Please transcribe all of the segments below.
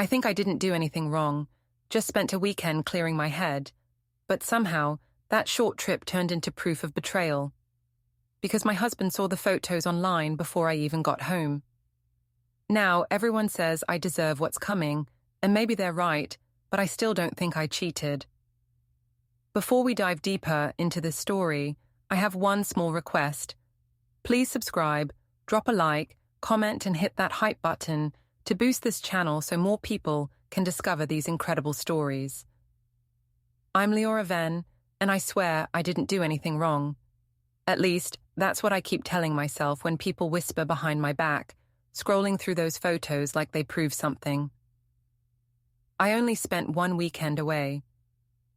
I think I didn't do anything wrong, just spent a weekend clearing my head, but somehow that short trip turned into proof of betrayal. Because my husband saw the photos online before I even got home. Now everyone says I deserve what's coming, and maybe they're right, but I still don't think I cheated. Before we dive deeper into this story, I have one small request. Please subscribe, drop a like, comment and hit that hype button to boost this channel so more people can discover these incredible stories. I'm Liora Venn, and I swear I didn't do anything wrong. At least, that's what I keep telling myself when people whisper behind my back, scrolling through those photos like they prove something. I only spent one weekend away.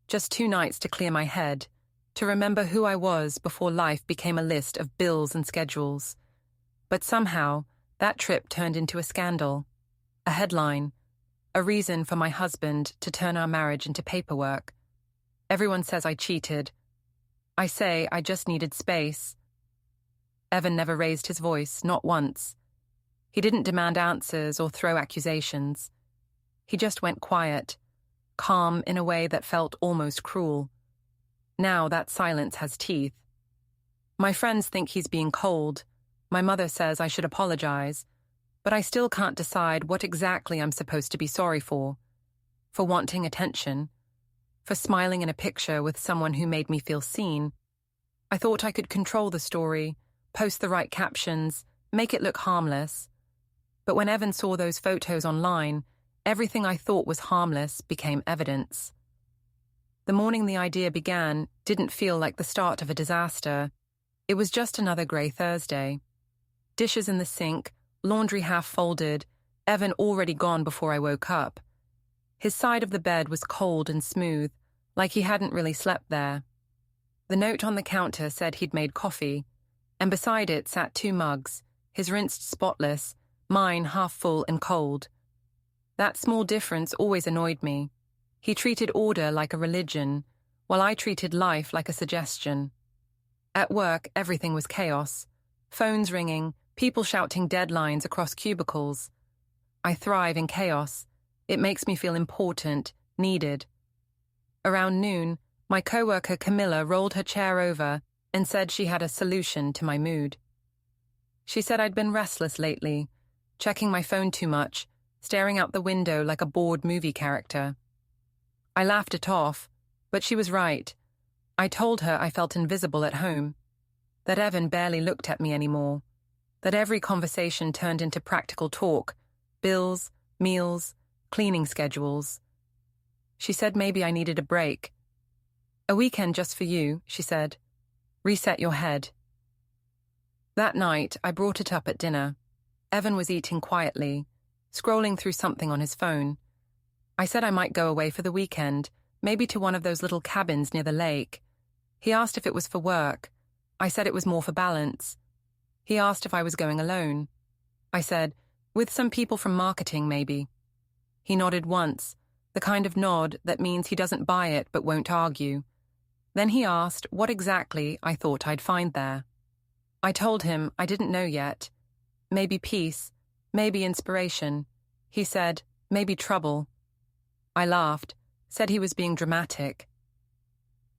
Just 2 nights to clear my head, to remember who I was before life became a list of bills and schedules. But somehow, that trip turned into a scandal, a headline, a reason for my husband to turn our marriage into paperwork. Everyone says I cheated. I say I just needed space. Evan never raised his voice, not once. He didn't demand answers or throw accusations. He just went quiet, calm in a way that felt almost cruel. Now that silence has teeth. My friends think he's being cold. My mother says I should apologize, but I still can't decide what exactly I'm supposed to be sorry for. For wanting attention. For smiling in a picture with someone who made me feel seen. I thought I could control the story, post the right captions, make it look harmless. But when Evan saw those photos online, everything I thought was harmless became evidence. The morning the idea began didn't feel like the start of a disaster. It was just another grey Thursday. Dishes in the sink, laundry half folded, Evan already gone before I woke up. His side of the bed was cold and smooth, like he hadn't really slept there. The note on the counter said he'd made coffee, and beside it sat 2 mugs, his rinsed spotless, mine half full and cold. That small difference always annoyed me. He treated order like a religion, while I treated life like a suggestion. At work, everything was chaos. Phones ringing, people shouting deadlines across cubicles. I thrive in chaos. It makes me feel important, needed. Around noon, my coworker Camilla rolled her chair over and said she had a solution to my mood. She said I'd been restless lately, checking my phone too much, staring out the window like a bored movie character. I laughed it off, but she was right. I told her I felt invisible at home, that Evan barely looked at me anymore, that every conversation turned into practical talk, bills, meals, cleaning schedules. She said maybe I needed a break. A weekend just for you, she said. Reset your head. That night, I brought it up at dinner. Evan was eating quietly, scrolling through something on his phone. I said I might go away for the weekend, maybe to one of those little cabins near the lake. He asked if it was for work. I said it was more for balance. He asked if I was going alone. I said, with some people from marketing, maybe. He nodded once, the kind of nod that means he doesn't buy it but won't argue. Then he asked what exactly I thought I'd find there. I told him I didn't know yet. Maybe peace, maybe inspiration. He said, maybe trouble. I laughed, said he was being dramatic.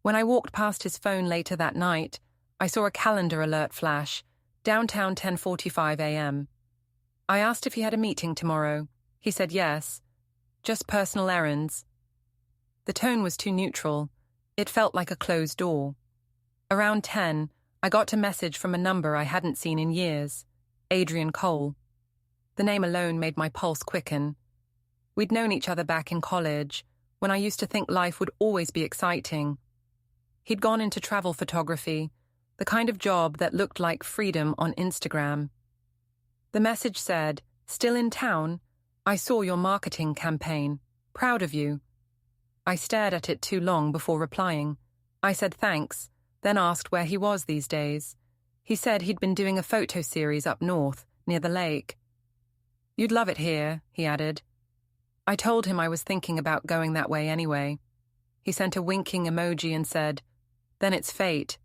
When I walked past his phone later that night, I saw a calendar alert flash, downtown 10:45 a.m. I asked if he had a meeting tomorrow. He said yes. Just personal errands. The tone was too neutral. It felt like a closed door. Around 10, I got a message from a number I hadn't seen in years. Adrian Cole. The name alone made my pulse quicken. We'd known each other back in college, when I used to think life would always be exciting. He'd gone into travel photography, the kind of job that looked like freedom on Instagram. The message said, "Still in town? I saw your marketing campaign. Proud of you." I stared at it too long before replying. I said thanks, then asked where he was these days. He said he'd been doing a photo series up north, near the lake. "You'd love it here," he added. I told him I was thinking about going that way anyway. He sent a winking emoji and said, "Then it's fate."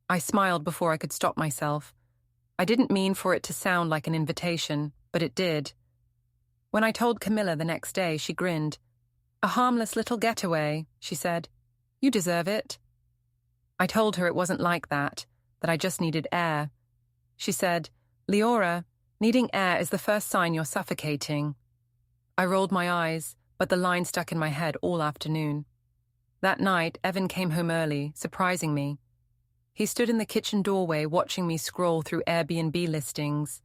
I smiled before I could stop myself. I didn't mean for it to sound like an invitation, but it did. When I told Camilla the next day, she grinned. "A harmless little getaway," she said. "You deserve it." I told her it wasn't like that I just needed air. She said, "Liora, needing air is the first sign you're suffocating." I rolled my eyes, but the line stuck in my head all afternoon. That night, Evan came home early, surprising me. He stood in the kitchen doorway watching me scroll through Airbnb listings.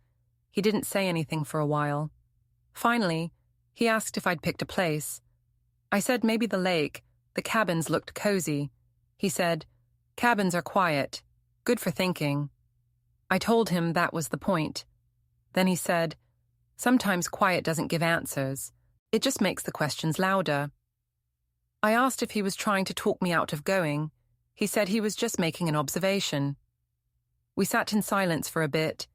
He didn't say anything for a while. Finally, he asked if I'd picked a place. I said maybe the lake. The cabins looked cozy. He said, "Cabins are quiet. Good for thinking." I told him that was the point. Then he said, "Sometimes quiet doesn't give answers. It just makes the questions louder." I asked if he was trying to talk me out of going. He said he was just making an observation. We sat in silence for a bit.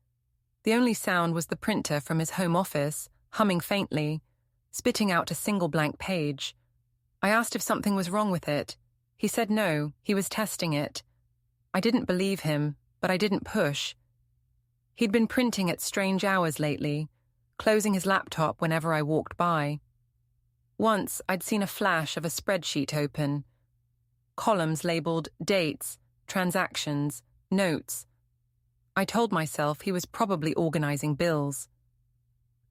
The only sound was the printer from his home office, humming faintly, spitting out a single blank page. I asked if something was wrong with it. He said no, he was testing it. I didn't believe him, but I didn't push. He'd been printing at strange hours lately, closing his laptop whenever I walked by. Once, I'd seen a flash of a spreadsheet open. Columns labeled dates, transactions, notes. I told myself he was probably organizing bills.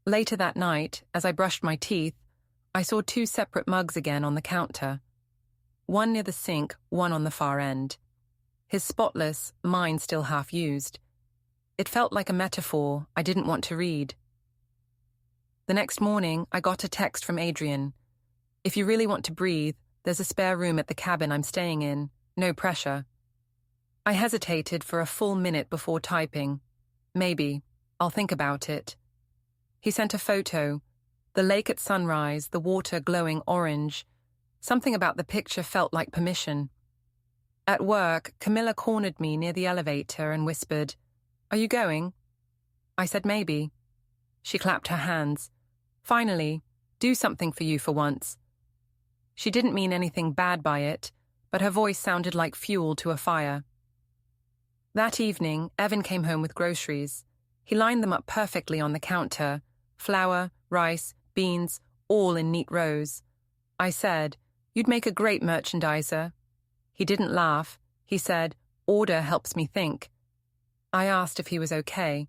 Later that night, as I brushed my teeth, I saw 2 separate mugs again on the counter. One near the sink, one on the far end. His spotless, mine still half used. It felt like a metaphor I didn't want to read. The next morning, I got a text from Adrian. "If you really want to breathe, there's a spare room at the cabin I'm staying in. No pressure." I hesitated for a full minute before typing. "Maybe. I'll think about it." He sent a photo. The lake at sunrise, the water glowing orange. Something about the picture felt like permission. At work, Camilla cornered me near the elevator and whispered, "Are you going?" I said maybe. She clapped her hands. "Finally, do something for you for once." She didn't mean anything bad by it, but her voice sounded like fuel to a fire. That evening, Evan came home with groceries. He lined them up perfectly on the counter. Flour, rice, beans, all in neat rows. I said, "You'd make a great merchandiser." He didn't laugh. He said, "Order helps me think." I asked if he was okay.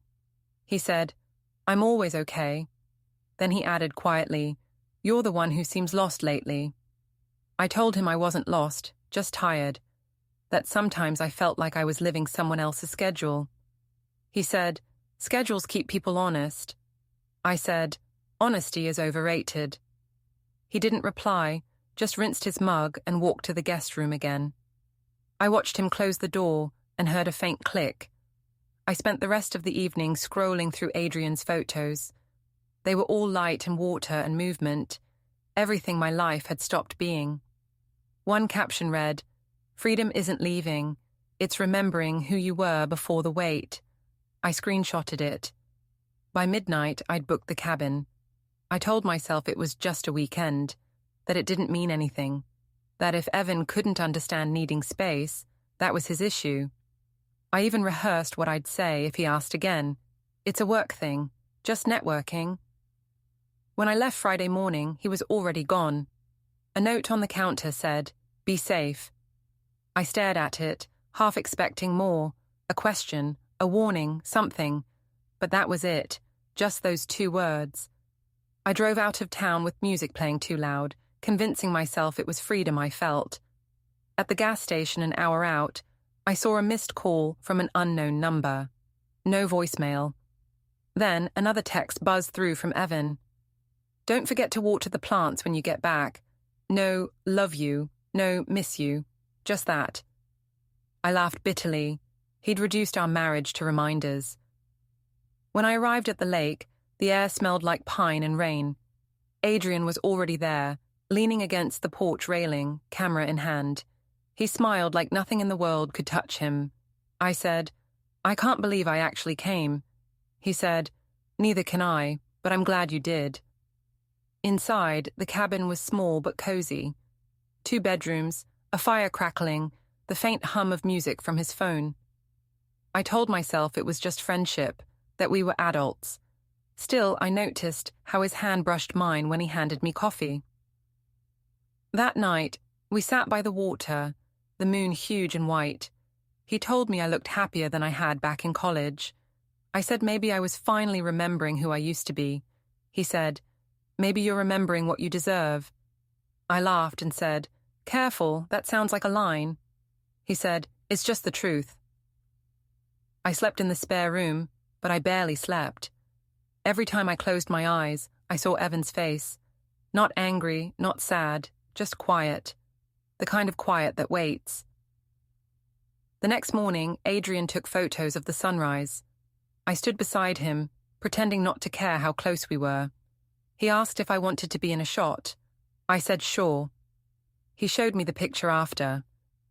He said, "I'm always okay." Then he added quietly, "You're the one who seems lost lately." I told him I wasn't lost, just tired. That sometimes I felt like I was living someone else's schedule. He said, "Schedules keep people honest." I said, "Honesty is overrated." He didn't reply, just rinsed his mug and walked to the guest room again. I watched him close the door and heard a faint click. I spent the rest of the evening scrolling through Adrian's photos. They were all light and water and movement. Everything my life had stopped being. One caption read, "Freedom isn't leaving. It's remembering who you were before the wait." I screenshotted it. By midnight, I'd booked the cabin. I told myself it was just a weekend, that it didn't mean anything, that if Evan couldn't understand needing space, that was his issue. I even rehearsed what I'd say if he asked again. It's a work thing, just networking. When I left Friday morning, he was already gone. A note on the counter said, "Be safe." I stared at it, half expecting more, a question, a warning, something. But that was it, just those 2 words. I drove out of town with music playing too loud, convincing myself it was freedom I felt. At the gas station an hour out, I saw a missed call from an unknown number. No voicemail. Then another text buzzed through from Evan. "Don't forget to water the plants when you get back. No, love you. No, miss you. Just that." I laughed bitterly. He'd reduced our marriage to reminders. When I arrived at the lake, the air smelled like pine and rain. Adrian was already there, leaning against the porch railing, camera in hand. He smiled like nothing in the world could touch him. I said, "I can't believe I actually came." He said, "Neither can I, but I'm glad you did." Inside, the cabin was small but cozy. 2 bedrooms, a fire crackling, the faint hum of music from his phone. I told myself it was just friendship, that we were adults. Still, I noticed how his hand brushed mine when he handed me coffee. That night, we sat by the water, the moon huge and white. He told me I looked happier than I had back in college. I said maybe I was finally remembering who I used to be. He said, "Maybe you're remembering what you deserve." I laughed and said, "Careful, that sounds like a line." He said, "It's just the truth." I slept in the spare room, but I barely slept. Every time I closed my eyes, I saw Evan's face. Not angry, not sad, just quiet. The kind of quiet that waits. The next morning, Adrian took photos of the sunrise. I stood beside him, pretending not to care how close we were. He asked if I wanted to be in a shot. I said sure. He showed me the picture after,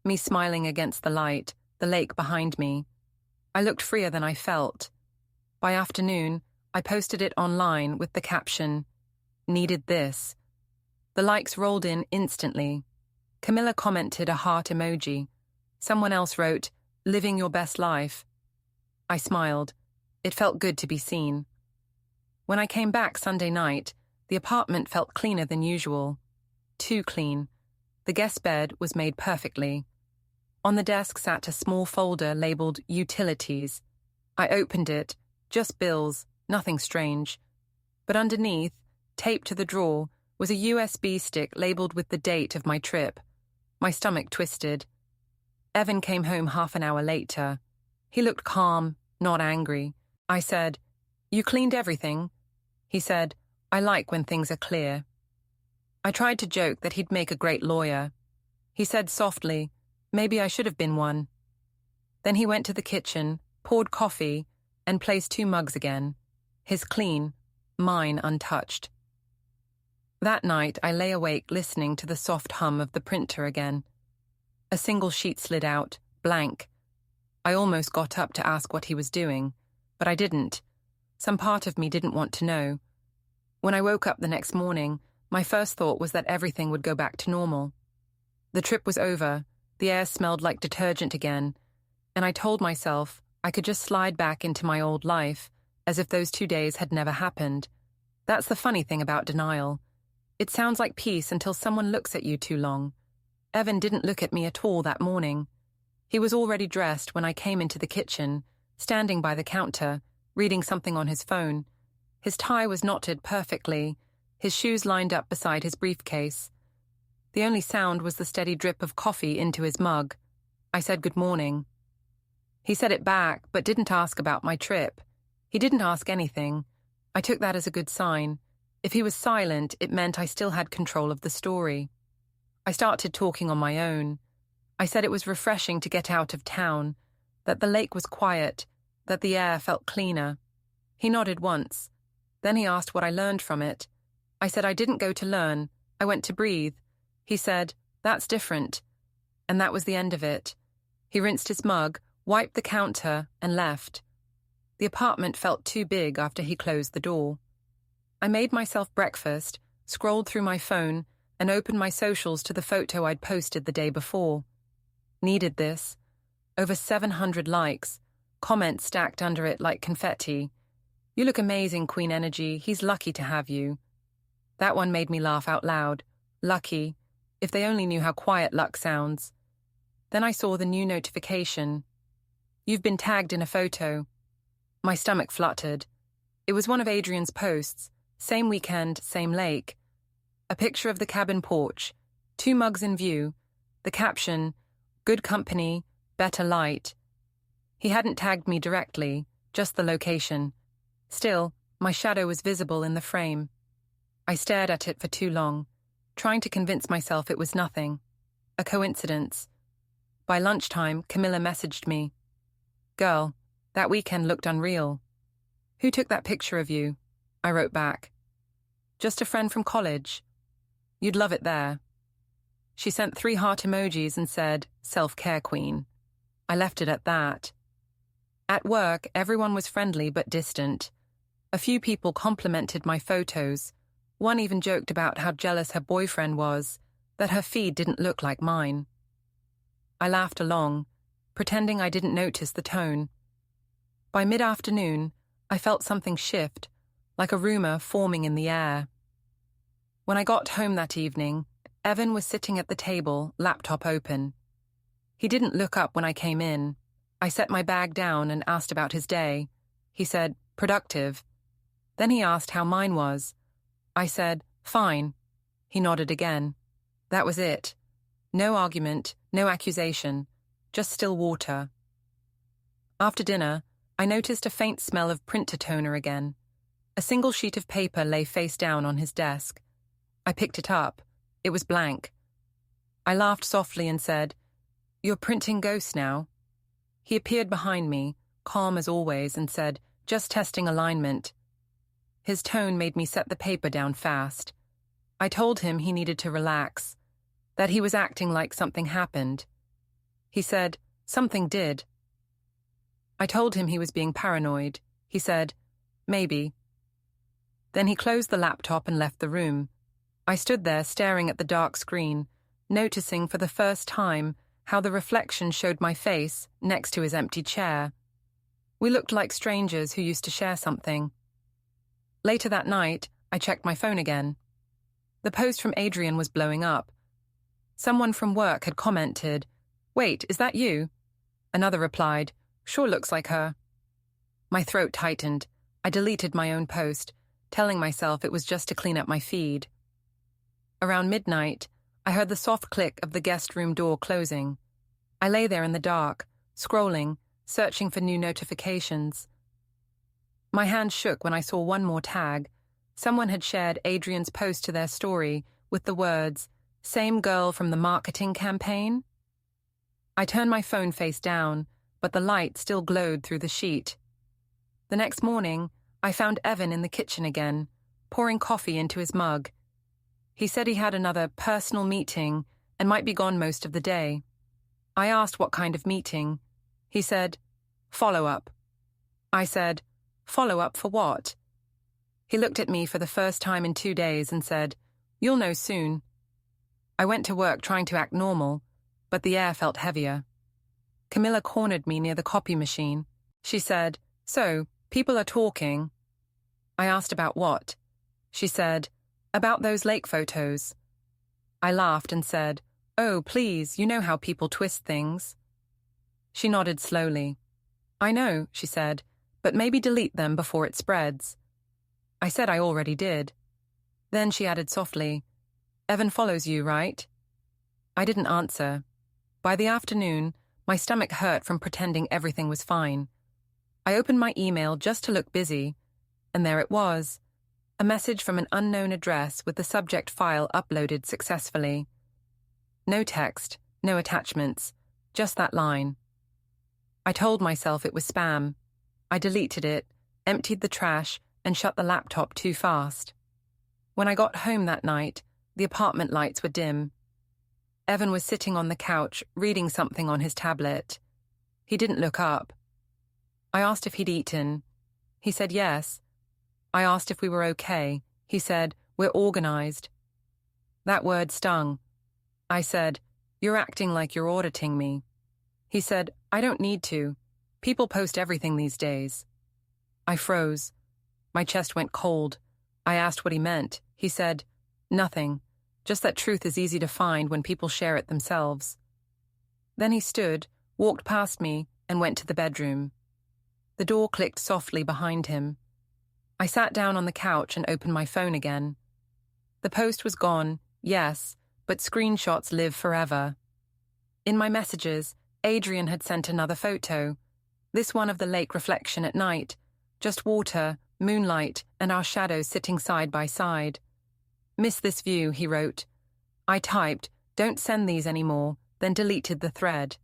me smiling against the light, the lake behind me. I looked freer than I felt. By afternoon, I posted it online with the caption, "Needed this." The likes rolled in instantly. Camilla commented a heart emoji. Someone else wrote, "Living your best life." I smiled. It felt good to be seen. When I came back Sunday night, the apartment felt cleaner than usual. Too clean. The guest bed was made perfectly. On the desk sat a small folder labeled Utilities. I opened it, just bills, nothing strange. But underneath, taped to the drawer, was a USB stick labeled with the date of my trip. My stomach twisted. Evan came home half an hour later. He looked calm, not angry. I said, "You cleaned everything?" He said, "I like when things are clear." I tried to joke that he'd make a great lawyer. He said softly, "Maybe I should have been one." Then he went to the kitchen, poured coffee, and placed 2 mugs again. His clean, mine untouched. That night, I lay awake listening to the soft hum of the printer again. A single sheet slid out, blank. I almost got up to ask what he was doing, but I didn't. Some part of me didn't want to know. When I woke up the next morning, my first thought was that everything would go back to normal. The trip was over, the air smelled like detergent again, and I told myself I could just slide back into my old life, as if those 2 days had never happened. That's the funny thing about denial. It sounds like peace until someone looks at you too long. Evan didn't look at me at all that morning. He was already dressed when I came into the kitchen, standing by the counter, reading something on his phone. His tie was knotted perfectly, his shoes lined up beside his briefcase. The only sound was the steady drip of coffee into his mug. I said good morning. He said it back, but didn't ask about my trip. He didn't ask anything. I took that as a good sign. If he was silent, it meant I still had control of the story. I started talking on my own. I said it was refreshing to get out of town, that the lake was quiet, that the air felt cleaner. He nodded once. Then he asked what I learned from it. I said I didn't go to learn, I went to breathe. He said, "That's different." And that was the end of it. He rinsed his mug, wiped the counter, and left. The apartment felt too big after he closed the door. I made myself breakfast, scrolled through my phone, and opened my socials to the photo I'd posted the day before. Needed this. Over 700 likes, comments stacked under it like confetti. "You look amazing, Queen Energy. He's lucky to have you." That one made me laugh out loud. Lucky. If they only knew how quiet luck sounds. Then I saw the new notification. "You've been tagged in a photo." My stomach fluttered. It was one of Adrian's posts. Same weekend, same lake. A picture of the cabin porch, 2 mugs in view, the caption, "Good company, better light." He hadn't tagged me directly, just the location. Still, my shadow was visible in the frame. I stared at it for too long, trying to convince myself it was nothing. A coincidence. By lunchtime, Camilla messaged me. "Girl, that weekend looked unreal." "Who took that picture of you?" I wrote back. "Just a friend from college. You'd love it there." She sent 3 heart emojis and said, "Self-care queen." I left it at that. At work, everyone was friendly but distant. A few people complimented my photos. One even joked about how jealous her boyfriend was, that her feed didn't look like mine. I laughed along, pretending I didn't notice the tone. By mid-afternoon, I felt something shift, like a rumor forming in the air. When I got home that evening, Evan was sitting at the table, laptop open. He didn't look up when I came in. I set my bag down and asked about his day. He said, "Productive." Then he asked how mine was. I said, "Fine." He nodded again. That was it. No argument, no accusation, just still water. After dinner, I noticed a faint smell of printer toner again. A single sheet of paper lay face down on his desk. I picked it up. It was blank. I laughed softly and said, "You're printing ghosts now?" He appeared behind me, calm as always, and said, "Just testing alignment." His tone made me set the paper down fast. I told him he needed to relax, that he was acting like something happened. He said, "Something did." I told him he was being paranoid. He said, "Maybe." Then he closed the laptop and left the room. I stood there staring at the dark screen, noticing for the first time how the reflection showed my face next to his empty chair. We looked like strangers who used to share something. Later that night, I checked my phone again. The post from Adrian was blowing up. Someone from work had commented, "Wait, is that you?" Another replied, "Sure looks like her." My throat tightened. I deleted my own post, telling myself it was just to clean up my feed. Around midnight, I heard the soft click of the guest room door closing. I lay there in the dark, scrolling, searching for new notifications. My hand shook when I saw one more tag. Someone had shared Adrian's post to their story with the words, "Same girl from the marketing campaign?" I turned my phone face down, but the light still glowed through the sheet. The next morning, I found Evan in the kitchen again, pouring coffee into his mug. He said he had another personal meeting and might be gone most of the day. I asked what kind of meeting. He said, "Follow-up." I said, "Follow-up for what?" He looked at me for the first time in 2 days and said, "You'll know soon." I went to work trying to act normal, but the air felt heavier. Camilla cornered me near the copy machine. She said, "So, people are talking." I asked about what. She said, "About those lake photos." I laughed and said, "Oh, please, you know how people twist things." She nodded slowly. "I know," she said, "but maybe delete them before it spreads." I said I already did. Then she added softly, "Evan follows you, right?" I didn't answer. By the afternoon, my stomach hurt from pretending everything was fine. I opened my email just to look busy, and there it was. A message from an unknown address with the subject file uploaded successfully. No text, no attachments, just that line. I told myself it was spam. I deleted it, emptied the trash, and shut the laptop too fast. When I got home that night, the apartment lights were dim. Evan was sitting on the couch, reading something on his tablet. He didn't look up. I asked if he'd eaten. He said yes. I asked if we were okay. He said, "We're organized." That word stung. I said, "You're acting like you're auditing me." He said, "I don't need to. People post everything these days." I froze. My chest went cold. I asked what he meant. He said, "Nothing. Just that truth is easy to find when people share it themselves." Then he stood, walked past me, and went to the bedroom. The door clicked softly behind him. I sat down on the couch and opened my phone again. The post was gone, yes, but screenshots live forever. In my messages, Adrian had sent another photo. This one of the lake reflection at night. Just water, moonlight, and our shadows sitting side by side. "Miss this view," he wrote. I typed, "Don't send these anymore," then deleted the thread.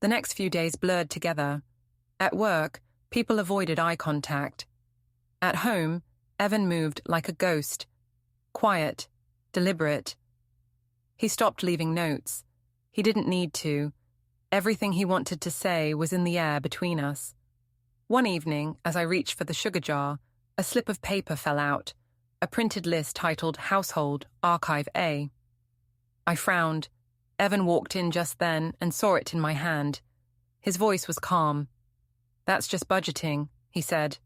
The next few days blurred together. At work, people avoided eye contact. At home, Evan moved like a ghost. Quiet, deliberate. He stopped leaving notes. He didn't need to. Everything he wanted to say was in the air between us. One evening, as I reached for the sugar jar, a slip of paper fell out, a printed list titled Household, Archive A. I frowned. Evan walked in just then and saw it in my hand. His voice was calm. "That's just budgeting," he said.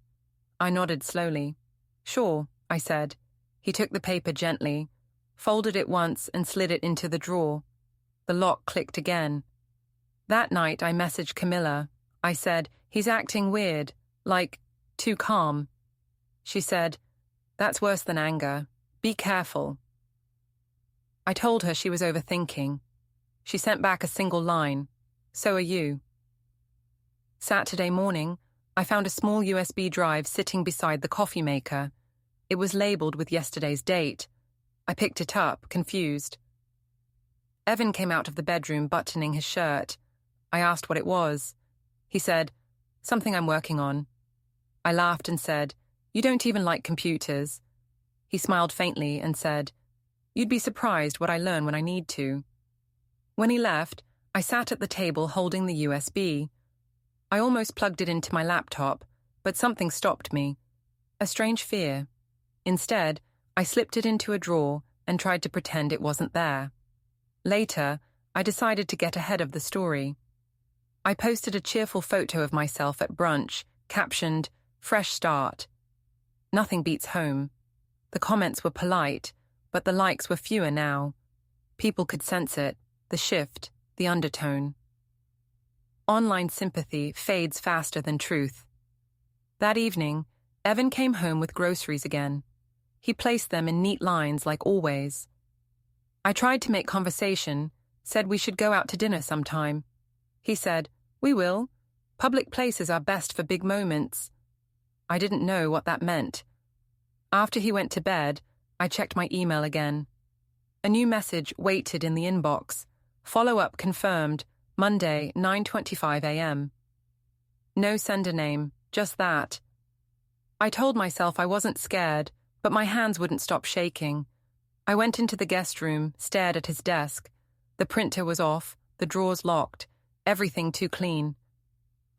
I nodded slowly. Sure, I said. He took the paper gently, folded it once and slid it into the drawer. The lock clicked again. That night I messaged Camilla. I said, he's acting weird, like, too calm. She said, that's worse than anger. Be careful. I told her she was overthinking. She sent back a single line. So are you. Saturday morning, I found a small USB drive sitting beside the coffee maker. It was labeled with yesterday's date. I picked it up, confused. Evan came out of the bedroom buttoning his shirt. I asked what it was. He said, something I'm working on. I laughed and said, you don't even like computers. He smiled faintly and said, you'd be surprised what I learn when I need to. When he left, I sat at the table holding the USB. I almost plugged it into my laptop, but something stopped me. A strange fear. Instead, I slipped it into a drawer and tried to pretend it wasn't there. Later, I decided to get ahead of the story. I posted a cheerful photo of myself at brunch, captioned, "Fresh start." Nothing beats home. The comments were polite, but the likes were fewer now. People could sense it, the shift, the undertone. Online sympathy fades faster than truth. That evening, Evan came home with groceries again. He placed them in neat lines like always. I tried to make conversation, said we should go out to dinner sometime. He said, we will. Public places are best for big moments. I didn't know what that meant. After he went to bed, I checked my email again. A new message waited in the inbox. Follow-up confirmed, Monday, 9:25 a.m. No sender name, just that. I told myself I wasn't scared, but my hands wouldn't stop shaking. I went into the guest room, stared at his desk. The printer was off, the drawers locked, everything too clean.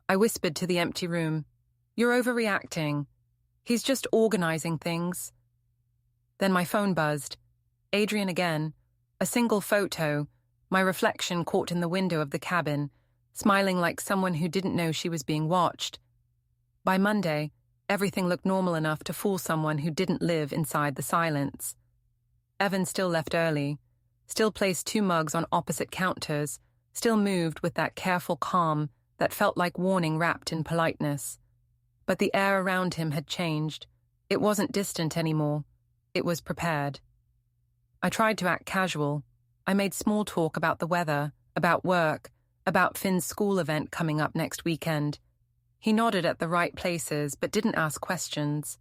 I whispered to the empty room, you're overreacting. He's just organizing things. Then my phone buzzed. Adrian again. A single photo, my reflection caught in the window of the cabin, smiling like someone who didn't know she was being watched. By Monday, everything looked normal enough to fool someone who didn't live inside the silence. Evan still left early, still placed 2 mugs on opposite counters, still moved with that careful calm that felt like warning wrapped in politeness. But the air around him had changed. It wasn't distant anymore. It was prepared. I tried to act casual. I made small talk about the weather, about work, about Finn's school event coming up next weekend. He nodded at the right places, but didn't ask questions.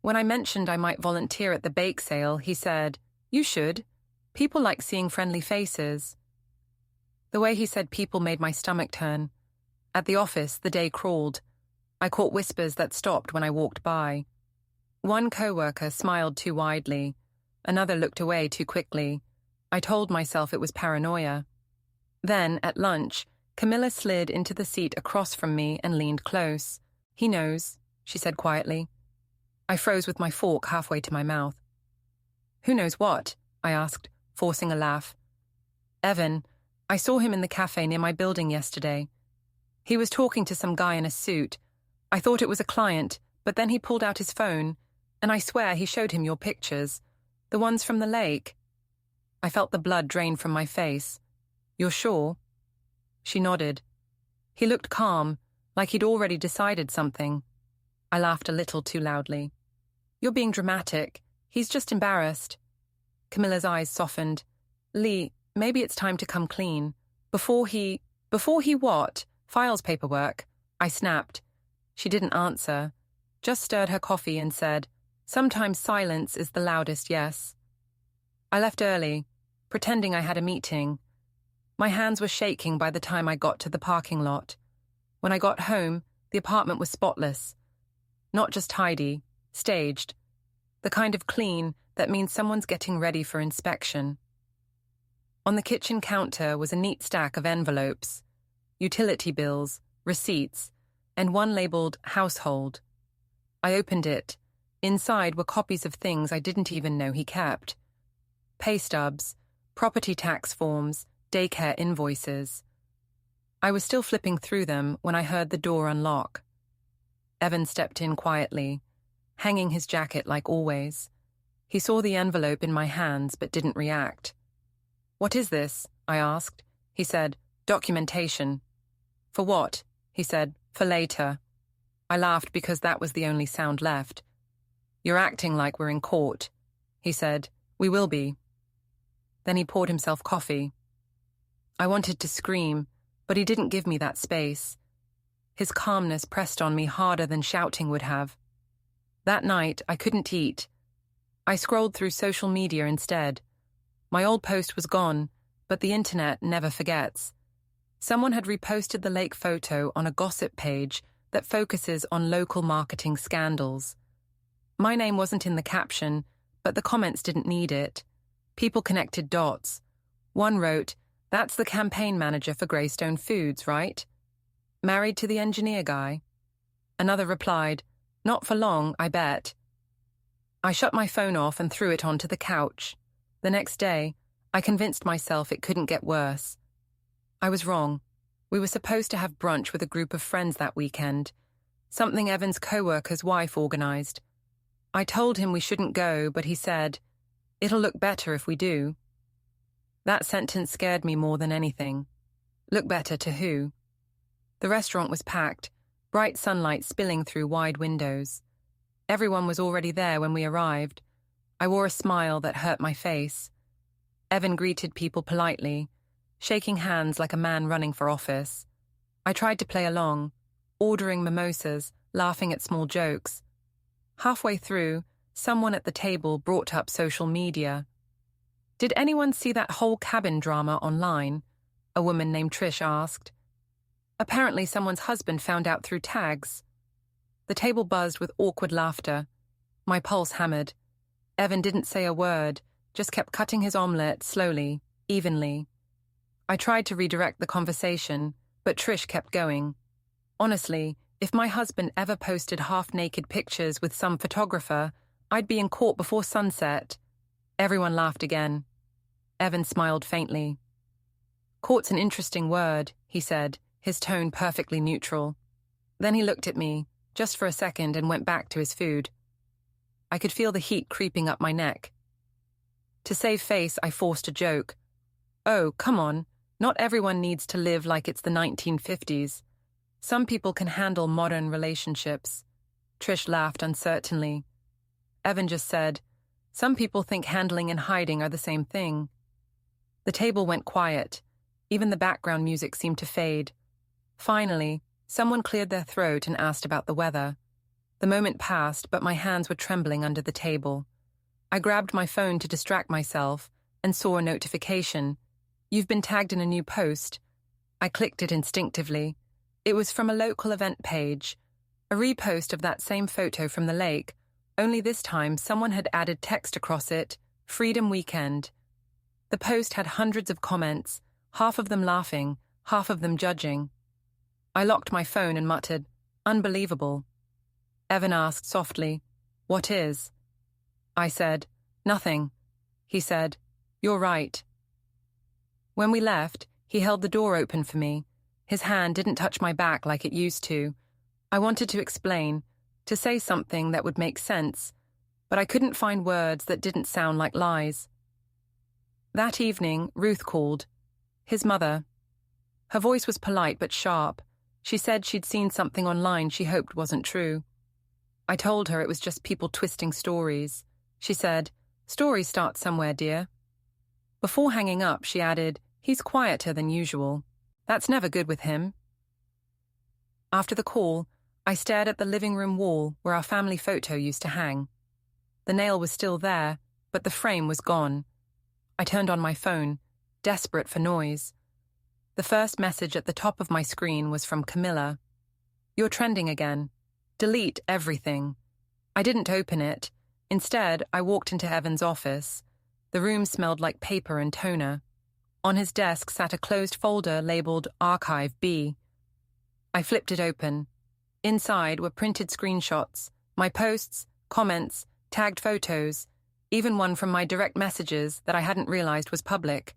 When I mentioned I might volunteer at the bake sale, he said, you should. People like seeing friendly faces. The way he said people made my stomach turn. At the office, the day crawled. I caught whispers that stopped when I walked by. One coworker smiled too widely. Another looked away too quickly. I told myself it was paranoia. Then, at lunch, Camilla slid into the seat across from me and leaned close. He knows, she said quietly. I froze with my fork halfway to my mouth. Who knows what? I asked, forcing a laugh. Evan, I saw him in the cafe near my building yesterday. He was talking to some guy in a suit. I thought it was a client, but then he pulled out his phone, and I swear he showed him your pictures, the ones from the lake. I felt the blood drain from my face. You're sure? She nodded. He looked calm, like he'd already decided something. I laughed a little too loudly. You're being dramatic. He's just embarrassed. Camilla's eyes softened. Lee, maybe it's time to come clean. Before he what? Files paperwork. I snapped. She didn't answer, just stirred her coffee and said, sometimes silence is the loudest yes. I left early, pretending I had a meeting. My hands were shaking by the time I got to the parking lot. When I got home, the apartment was spotless. Not just tidy, staged. The kind of clean that means someone's getting ready for inspection. On the kitchen counter was a neat stack of envelopes, utility bills, receipts, and one labeled household. I opened it. Inside were copies of things I didn't even know he kept. Pay stubs, property tax forms, daycare invoices. I was still flipping through them when I heard the door unlock. Evan stepped in quietly. hanging his jacket like always. He saw the envelope in my hands but didn't react. "What is this?" I asked. He said, "Documentation." "For what?" He said, "For later." I laughed because that was the only sound left. "You're acting like we're in court," he said. "We will be." Then he poured himself coffee. I wanted to scream, but he didn't give me that space. His calmness pressed on me harder than shouting would have. That night, I couldn't eat. I scrolled through social media instead. My old post was gone, but the internet never forgets. Someone had reposted the lake photo on a gossip page that focuses on local marketing scandals. My name wasn't in the caption, but the comments didn't need it. People connected dots. One wrote, "That's the campaign manager for Greystone Foods, right? Married to the engineer guy?" Another replied, "Not for long, I bet." I shut my phone off and threw it onto the couch. The next day, I convinced myself it couldn't get worse. I was wrong. We were supposed to have brunch with a group of friends that weekend, something Evan's co-worker's wife organized. I told him we shouldn't go, but he said, "It'll look better if we do." That sentence scared me more than anything. Look better to who? The restaurant was packed, bright sunlight spilling through wide windows. Everyone was already there when we arrived. I wore a smile that hurt my face. Evan greeted people politely, shaking hands like a man running for office. I tried to play along, ordering mimosas, laughing at small jokes. Halfway through, someone at the table brought up social media. "Did anyone see that whole cabin drama online?" a woman named Trish asked. Apparently someone's husband found out through tags. The table buzzed with awkward laughter. My pulse hammered. Evan didn't say a word, just kept cutting his omelette slowly, evenly. I tried to redirect the conversation, but Trish kept going. Honestly, if my husband ever posted half-naked pictures with some photographer, I'd be in court before sunset. Everyone laughed again. Evan smiled faintly. "Court's an interesting word," he said, his tone perfectly neutral. Then he looked at me, just for a second, and went back to his food. I could feel the heat creeping up my neck. To save face, I forced a joke. "Oh, come on. Not everyone needs to live like it's the 1950s. Some people can handle modern relationships." Trish laughed uncertainly. Evan just said, "Some people think handling and hiding are the same thing." The table went quiet. Even the background music seemed to fade. Finally, someone cleared their throat and asked about the weather. The moment passed, but my hands were trembling under the table. I grabbed my phone to distract myself and saw a notification. "You've been tagged in a new post." I clicked it instinctively. It was from a local event page, a repost of that same photo from the lake, only this time someone had added text across it, "Freedom Weekend." The post had hundreds of comments, half of them laughing, half of them judging. I locked my phone and muttered, "Unbelievable." Evan asked softly, "What is?" I said, "Nothing." He said, "You're right." When we left, he held the door open for me. His hand didn't touch my back like it used to. I wanted to explain, to say something that would make sense, but I couldn't find words that didn't sound like lies. That evening, Ruth called. His mother. Her voice was polite but sharp. She said she'd seen something online she hoped wasn't true. I told her it was just people twisting stories. She said, "Stories start somewhere, dear." Before hanging up, she added, "He's quieter than usual. That's never good with him." After the call, I stared at the living room wall where our family photo used to hang. The nail was still there, but the frame was gone. I turned on my phone, desperate for noise. The first message at the top of my screen was from Camilla. "You're trending again. Delete everything." I didn't open it. Instead, I walked into Evan's office. The room smelled like paper and toner. On his desk sat a closed folder labeled Archive B. I flipped it open. Inside were printed screenshots, my posts, comments, tagged photos, even one from my direct messages that I hadn't realized was public.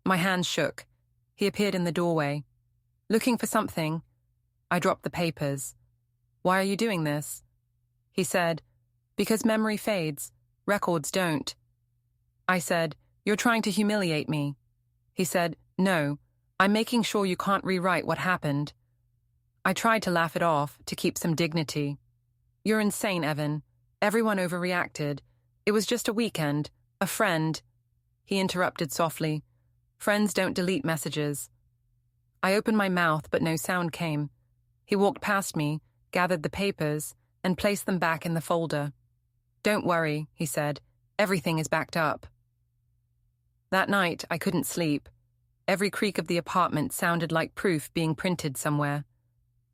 My hands shook. He appeared in the doorway. "Looking for something?" I dropped the papers. "Why are you doing this?" He said, Because memory fades, records don't. I said, "You're trying to humiliate me." He said, "No, I'm making sure you can't rewrite what happened." I tried to laugh it off, to keep some dignity. "You're insane, Evan. Everyone overreacted. It was just a weekend. A friend." He interrupted softly. "Friends don't delete messages." I opened my mouth, but no sound came. He walked past me, gathered the papers, and placed them back in the folder. "Don't worry," he said. "Everything is backed up." That night, I couldn't sleep. Every creak of the apartment sounded like proof being printed somewhere.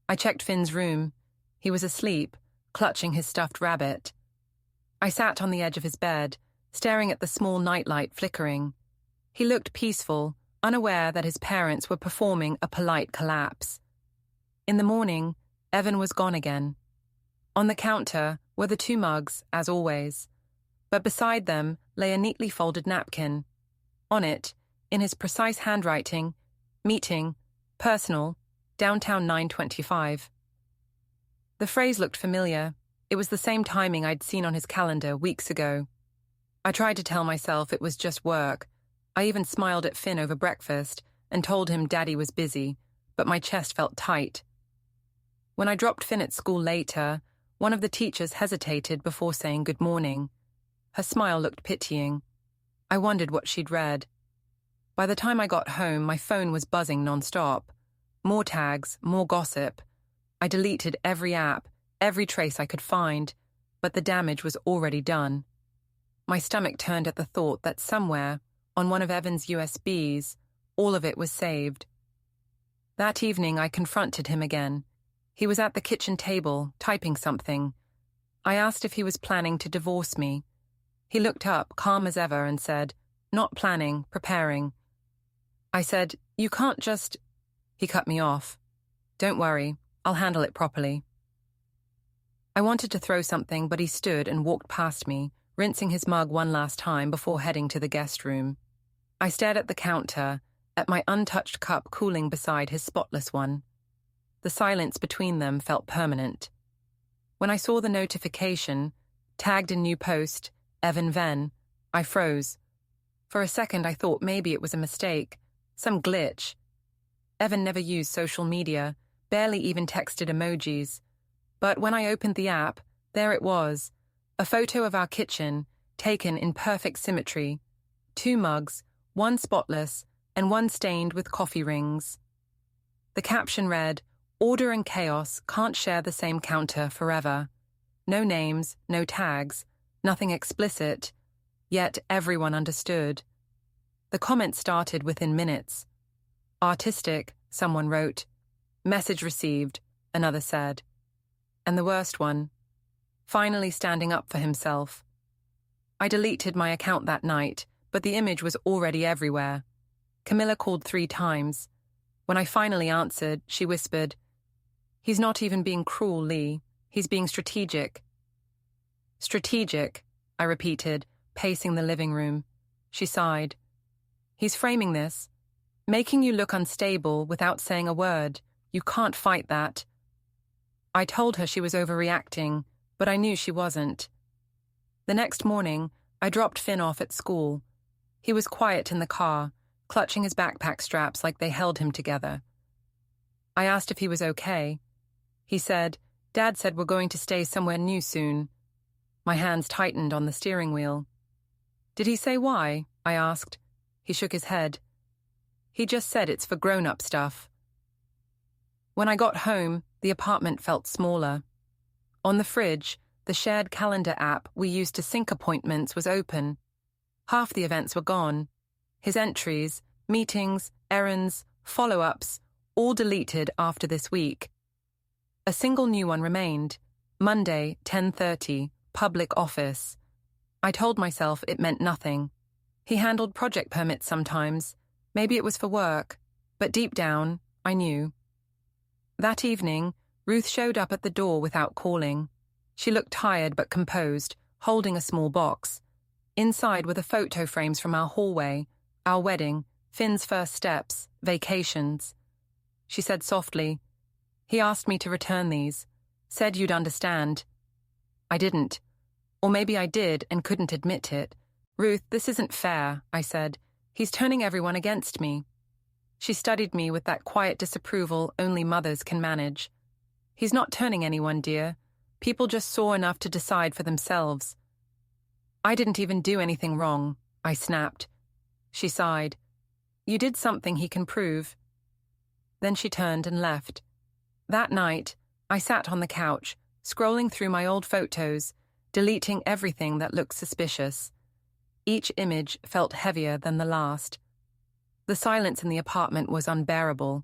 I checked Finn's room. He was asleep, clutching his stuffed rabbit. I sat on the edge of his bed, staring at the small nightlight flickering. He looked peaceful, unaware that his parents were performing a polite collapse. In the morning, Evan was gone again. On the counter were the 2 mugs, as always, but beside them lay a neatly folded napkin. On it, in his precise handwriting, "Meeting, personal, downtown 9:25. The phrase looked familiar. It was the same timing I'd seen on his calendar weeks ago. I tried to tell myself it was just work. I even smiled at Finn over breakfast and told him Daddy was busy, but my chest felt tight. When I dropped Finn at school later, one of the teachers hesitated before saying good morning. Her smile looked pitying. I wondered what she'd read. By the time I got home, my phone was buzzing nonstop. More tags, more gossip. I deleted every app, every trace I could find, but the damage was already done. My stomach turned at the thought that somewhere, on one of Evan's USBs, all of it was saved. That evening, I confronted him again. He was at the kitchen table, typing something. I asked if he was planning to divorce me. He looked up, calm as ever, and said, "Not planning, preparing." I said, "You can't just—" He cut me off. "Don't worry, I'll handle it properly." I wanted to throw something, but he stood and walked past me, rinsing his mug one last time before heading to the guest room. I stared at the counter, at my untouched cup cooling beside his spotless one. The silence between them felt permanent. When I saw the notification, tagged in new post, Liora Venn, I froze. For a second I thought maybe it was a mistake, some glitch. Evan never used social media, barely even texted emojis. But when I opened the app, there it was, a photo of our kitchen, taken in perfect symmetry. 2 mugs, one spotless, and one stained with coffee rings. The caption read, "Order and chaos can't share the same counter forever." No names, no tags, nothing explicit, yet everyone understood. The comments started within minutes. "Artistic," someone wrote. "Message received," another said. And the worst one, "Finally standing up for himself." I deleted my account that night, but the image was already everywhere. Camilla called 3 times. When I finally answered, she whispered, "He's not even being cruel, Lee. He's being strategic." "Strategic," I repeated, pacing the living room. She sighed. "He's framing this, making you look unstable without saying a word. You can't fight that." I told her she was overreacting, but I knew she wasn't. The next morning, I dropped Finn off at school. He was quiet in the car, clutching his backpack straps like they held him together. I asked if he was okay. He said, "Dad said we're going to stay somewhere new soon." My hands tightened on the steering wheel. "Did he say why?" I asked. He shook his head. "He just said it's for grown-up stuff." When I got home, the apartment felt smaller. On the fridge, the shared calendar app we used to sync appointments was open. Half the events were gone. His entries, meetings, errands, follow-ups, all deleted after this week. A single new one remained. Monday, 10:30, public office. I told myself it meant nothing. He handled project permits sometimes. Maybe it was for work. But deep down, I knew. That evening, Ruth showed up at the door without calling. She looked tired but composed, holding a small box. Inside were the photo frames from our hallway, our wedding, Finn's first steps, vacations. She said softly, "He asked me to return these. Said you'd understand." I didn't. Or maybe I did and couldn't admit it. "Ruth, this isn't fair," I said. "He's turning everyone against me." She studied me with that quiet disapproval only mothers can manage. "He's not turning anyone, dear. People just saw enough to decide for themselves." "I didn't even do anything wrong," I snapped. She sighed. "You did something he can prove." Then she turned and left. That night, I sat on the couch, scrolling through my old photos, deleting everything that looked suspicious. Each image felt heavier than the last. The silence in the apartment was unbearable.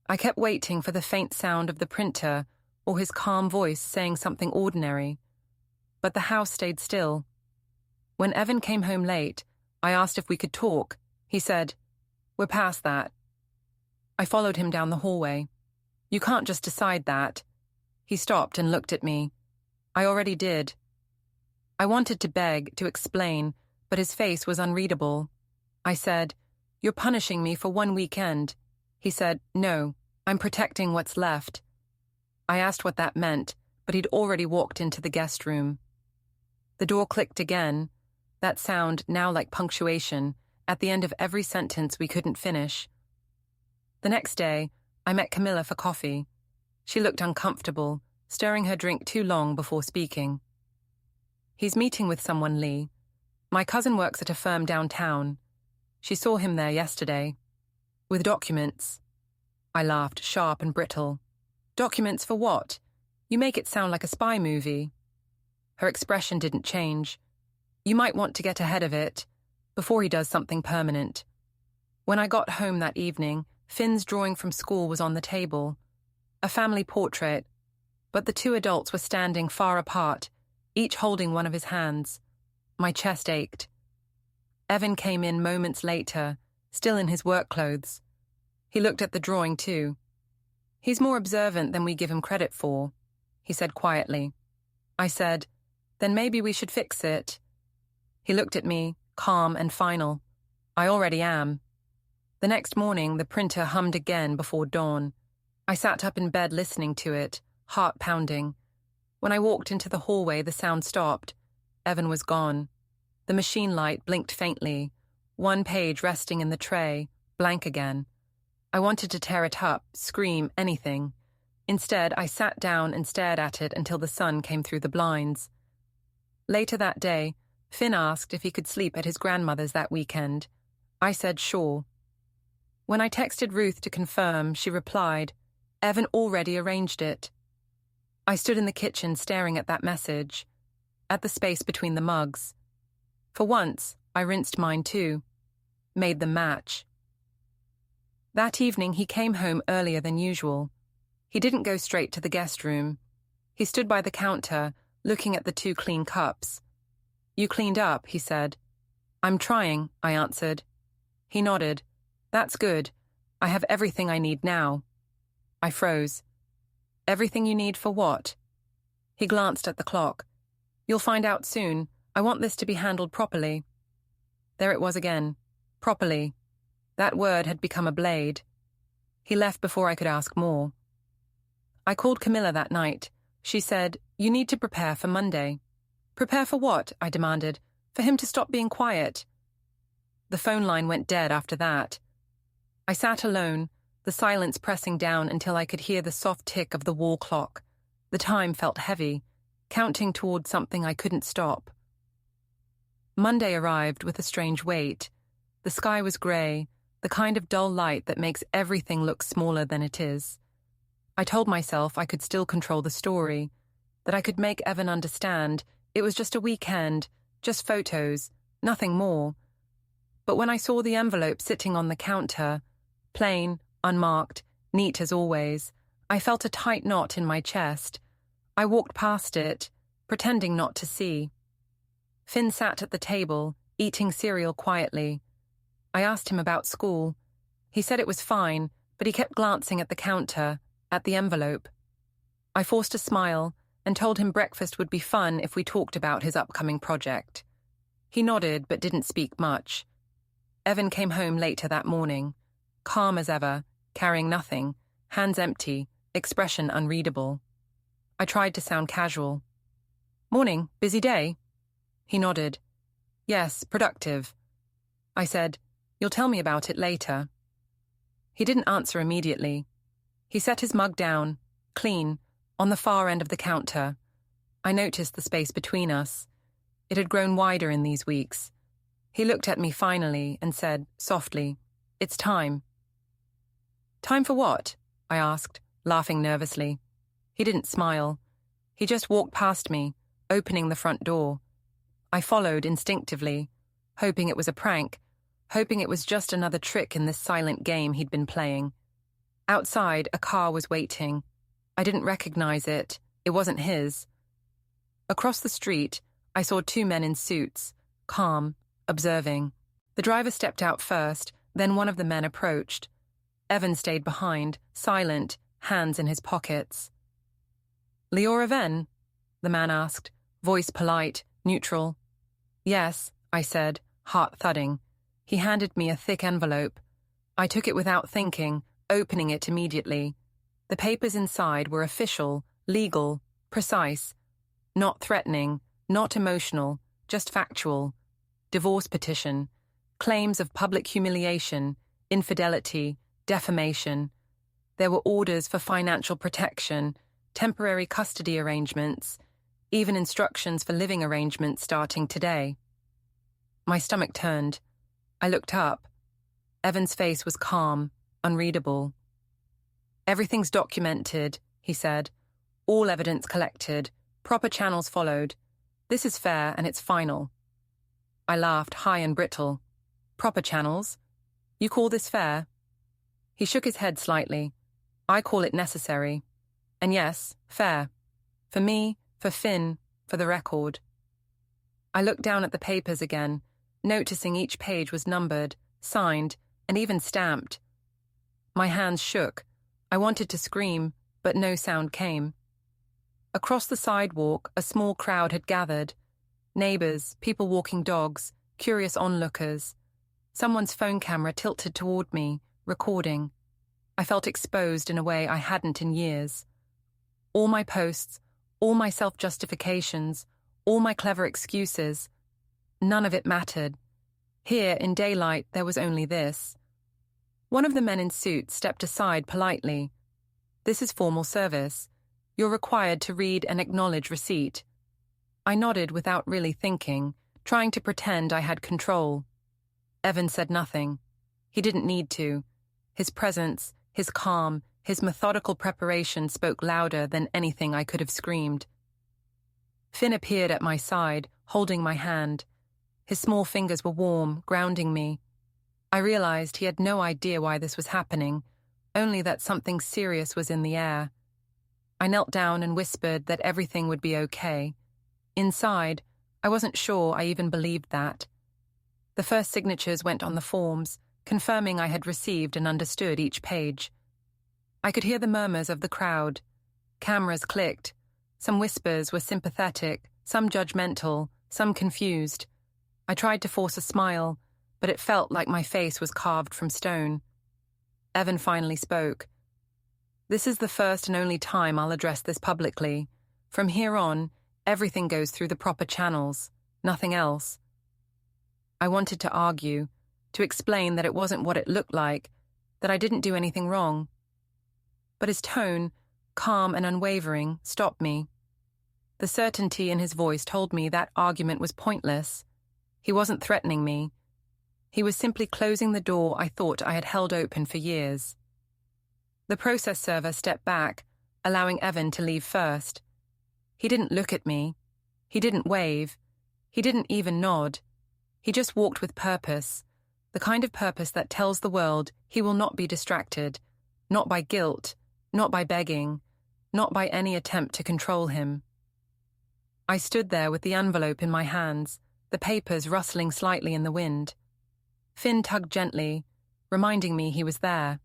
I kept waiting for the faint sound of the printer or his calm voice saying something ordinary. But the house stayed still. When Evan came home late, I asked if we could talk. He said, "We're past that." I followed him down the hallway. "You can't just decide that." He stopped and looked at me. "I already did." I wanted to beg, to explain, but his face was unreadable. I said, "You're punishing me for one weekend." He said, "No, I'm protecting what's left." I asked what that meant, but he'd already walked into the guest room. The door clicked again, that sound now like punctuation, at the end of every sentence we couldn't finish. The next day, I met Camilla for coffee. She looked uncomfortable, stirring her drink too long before speaking. "He's meeting with someone, Lee. My cousin works at a firm downtown. She saw him there yesterday. With documents." I laughed, sharp and brittle. "Documents for what? You make it sound like a spy movie." Her expression didn't change. "You might want to get ahead of it, before he does something permanent." When I got home that evening, Finn's drawing from school was on the table. A family portrait, but the two adults were standing far apart, each holding one of his hands. My chest ached. Evan came in moments later, still in his work clothes. He looked at the drawing too. "He's more observant than we give him credit for," he said quietly. I said, "Then maybe we should fix it." He looked at me, calm and final. "I already am." The next morning, the printer hummed again before dawn. I sat up in bed listening to it, heart pounding. When I walked into the hallway, the sound stopped. Evan was gone. The machine light blinked faintly, one page resting in the tray, blank again. I wanted to tear it up, scream, anything. Instead, I sat down and stared at it until the sun came through the blinds. Later that day, Finn asked if he could sleep at his grandmother's that weekend. I said sure. When I texted Ruth to confirm, she replied, "Evan already arranged it." I stood in the kitchen staring at that message, at the space between the mugs. For once, I rinsed mine too, made them match. That evening, he came home earlier than usual. He didn't go straight to the guest room. He stood by the counter, looking at the two clean cups. "You cleaned up," he said. "I'm trying," I answered. He nodded. "That's good. I have everything I need now." I froze. "Everything you need for what?" He glanced at the clock. "You'll find out soon. I want this to be handled properly." There it was again. Properly. That word had become a blade. He left before I could ask more. I called Camilla that night. She said, "You need to prepare for Monday." "Prepare for what?" I demanded. "For him to stop being quiet." The phone line went dead after that. I sat alone, the silence pressing down until I could hear the soft tick of the wall clock. The time felt heavy, counting toward something I couldn't stop. Monday arrived with a strange weight. The sky was grey, the kind of dull light that makes everything look smaller than it is. I told myself I could still control the story, that I could make Evan understand it was just a weekend, just photos, nothing more. But when I saw the envelope sitting on the counter, plain, unmarked, neat as always, I felt a tight knot in my chest. I walked past it, pretending not to see. Finn sat at the table, eating cereal quietly. I asked him about school. He said it was fine, but he kept glancing at the counter, at the envelope. I forced a smile and told him breakfast would be fun if we talked about his upcoming project. He nodded but didn't speak much. Evan came home later that morning, calm as ever, carrying nothing, hands empty, expression unreadable. I tried to sound casual. Morning, busy day? He nodded. Yes, productive. I said, You'll tell me about it later. He didn't answer immediately. He set his mug down, clean, on the far end of the counter. I noticed the space between us. It had grown wider in these weeks. He looked at me finally and said, softly, It's time. Time for what? I asked, laughing nervously. He didn't smile. He just walked past me, opening the front door. I followed instinctively, hoping it was a prank, hoping it was just another trick in this silent game he'd been playing. Outside, a car was waiting. I didn't recognize it. It wasn't his. Across the street, I saw two men in suits, calm, observing. The driver stepped out first, then one of the men approached. Evan stayed behind, silent, hands in his pockets. Liora Venn? The man asked, voice polite, neutral. Yes, I said, heart thudding. He handed me a thick envelope. I took it without thinking, opening it immediately. The papers inside were official, legal, precise. Not threatening, not emotional, just factual. Divorce petition, claims of public humiliation, infidelity, defamation. There were orders for financial protection, temporary custody arrangements, even instructions for living arrangements starting today. My stomach turned. I looked up. Evan's face was calm, unreadable. Everything's documented, he said. All evidence collected, proper channels followed. This is fair and it's final. I laughed, high and brittle. Proper channels? You call this fair? He shook his head slightly. I call it necessary. And yes, fair. For me, for Finn, for the record. I looked down at the papers again, noticing each page was numbered, signed, and even stamped. My hands shook. I wanted to scream, but no sound came. Across the sidewalk, a small crowd had gathered. Neighbors, people walking dogs, curious onlookers. Someone's phone camera tilted toward me, recording. I felt exposed in a way I hadn't in years. All my posts, all my self-justifications, all my clever excuses, none of it mattered. Here, in daylight, there was only this. One of the men in suits stepped aside politely. This is formal service. You're required to read and acknowledge receipt. I nodded without really thinking, trying to pretend I had control. Evan said nothing. He didn't need to. His presence, his calm, his methodical preparation spoke louder than anything I could have screamed. Finn appeared at my side, holding my hand. His small fingers were warm, grounding me. I realized he had no idea why this was happening, only that something serious was in the air. I knelt down and whispered that everything would be okay. Inside, I wasn't sure I even believed that. The first signatures went on the forms, confirming I had received and understood each page. I could hear the murmurs of the crowd. Cameras clicked. Some whispers were sympathetic, some judgmental, some confused. I tried to force a smile, but it felt like my face was carved from stone. Evan finally spoke. This is the first and only time I'll address this publicly. From here on, everything goes through the proper channels, nothing else. I wanted to argue, to explain that it wasn't what it looked like, that I didn't do anything wrong. But his tone, calm and unwavering, stopped me. The certainty in his voice told me that argument was pointless. He wasn't threatening me. He was simply closing the door I thought I had held open for years. The process server stepped back, allowing Evan to leave first. He didn't look at me. He didn't wave. He didn't even nod. He just walked with purpose, the kind of purpose that tells the world he will not be distracted, not by guilt, not by begging, not by any attempt to control him. I stood there with the envelope in my hands, the papers rustling slightly in the wind. Finn tugged gently, reminding me he was there.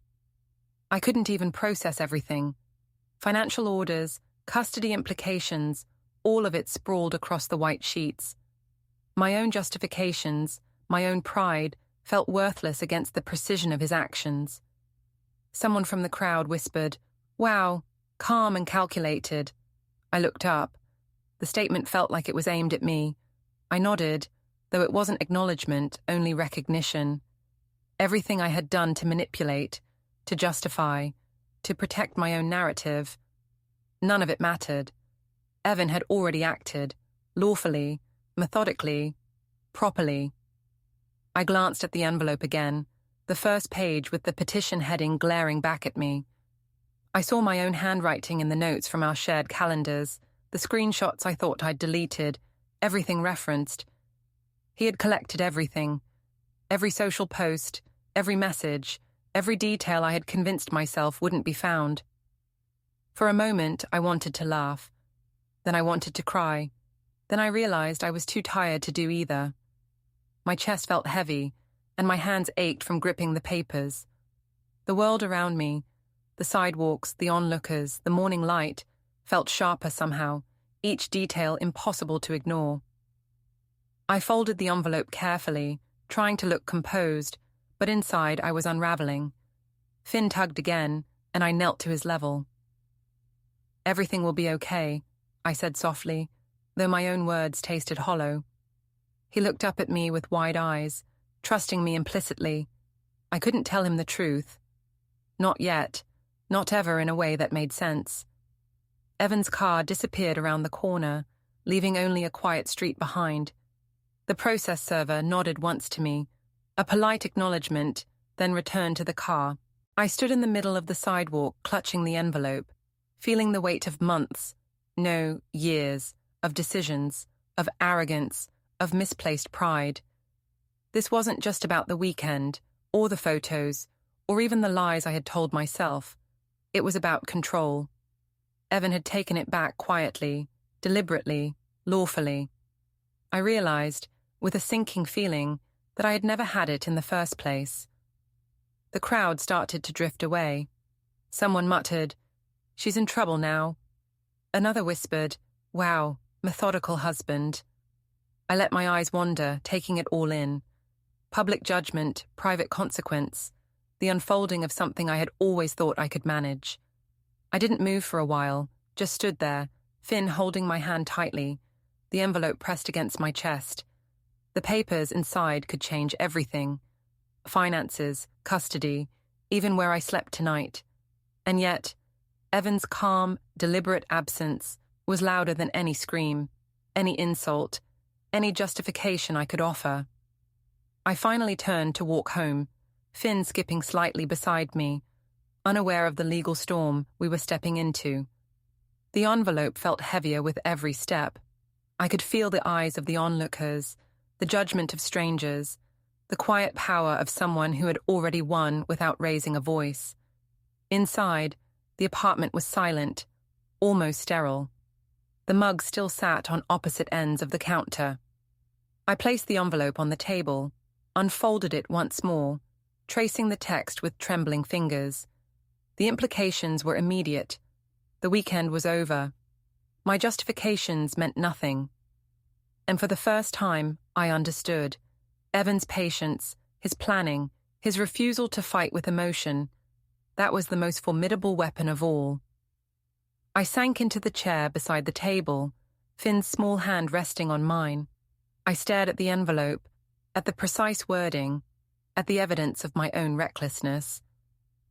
I couldn't even process everything. Financial orders, custody implications, all of it sprawled across the white sheets. My own justifications, my own pride, felt worthless against the precision of his actions. Someone from the crowd whispered, "Wow, calm and calculated." I looked up. The statement felt like it was aimed at me. I nodded, though it wasn't acknowledgement, only recognition. Everything I had done to manipulate, to justify, to protect my own narrative, none of it mattered. Evan had already acted, lawfully, methodically, properly. I glanced at the envelope again, the first page with the petition heading glaring back at me. I saw my own handwriting in the notes from our shared calendars, the screenshots I thought I'd deleted, everything referenced. He had collected everything. Every social post, every message, every detail I had convinced myself wouldn't be found. For a moment, I wanted to laugh. Then I wanted to cry. Then I realized I was too tired to do either. My chest felt heavy, and my hands ached from gripping the papers. The world around me, the sidewalks, the onlookers, the morning light, felt sharper somehow, each detail impossible to ignore. I folded the envelope carefully, trying to look composed, but inside I was unraveling. Finn tugged again, and I knelt to his level. "Everything will be okay," I said softly, though my own words tasted hollow. He looked up at me with wide eyes, trusting me implicitly. I couldn't tell him the truth. Not yet, not ever in a way that made sense. Evan's car disappeared around the corner, leaving only a quiet street behind. The process server nodded once to me, a polite acknowledgement, then returned to the car. I stood in the middle of the sidewalk, clutching the envelope, feeling the weight of months, no, years, of decisions, of arrogance, of misplaced pride. This wasn't just about the weekend, or the photos, or even the lies I had told myself. It was about control. Evan had taken it back quietly, deliberately, lawfully. I realized, with a sinking feeling, that I had never had it in the first place. The crowd started to drift away. Someone muttered, "She's in trouble now." Another whispered, "Wow, methodical husband." I let my eyes wander, taking it all in. Public judgment, private consequence, the unfolding of something I had always thought I could manage. I didn't move for a while, just stood there, Finn holding my hand tightly, the envelope pressed against my chest. The papers inside could change everything. Finances, custody, even where I slept tonight. And yet, Evan's calm, deliberate absence was louder than any scream, any insult, any justification I could offer. I finally turned to walk home, Finn skipping slightly beside me, unaware of the legal storm we were stepping into. The envelope felt heavier with every step. I could feel the eyes of the onlookers, the judgment of strangers, the quiet power of someone who had already won without raising a voice. Inside, the apartment was silent, almost sterile. The mug still sat on opposite ends of the counter. I placed the envelope on the table, unfolded it once more, tracing the text with trembling fingers. The implications were immediate. The weekend was over. My justifications meant nothing. And for the first time, I understood. Evan's patience, his planning, his refusal to fight with emotion, that was the most formidable weapon of all. I sank into the chair beside the table, Finn's small hand resting on mine. I stared at the envelope, at the precise wording, at the evidence of my own recklessness,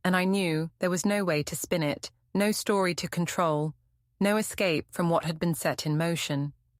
and I knew there was no way to spin it, no story to control, no escape from what had been set in motion.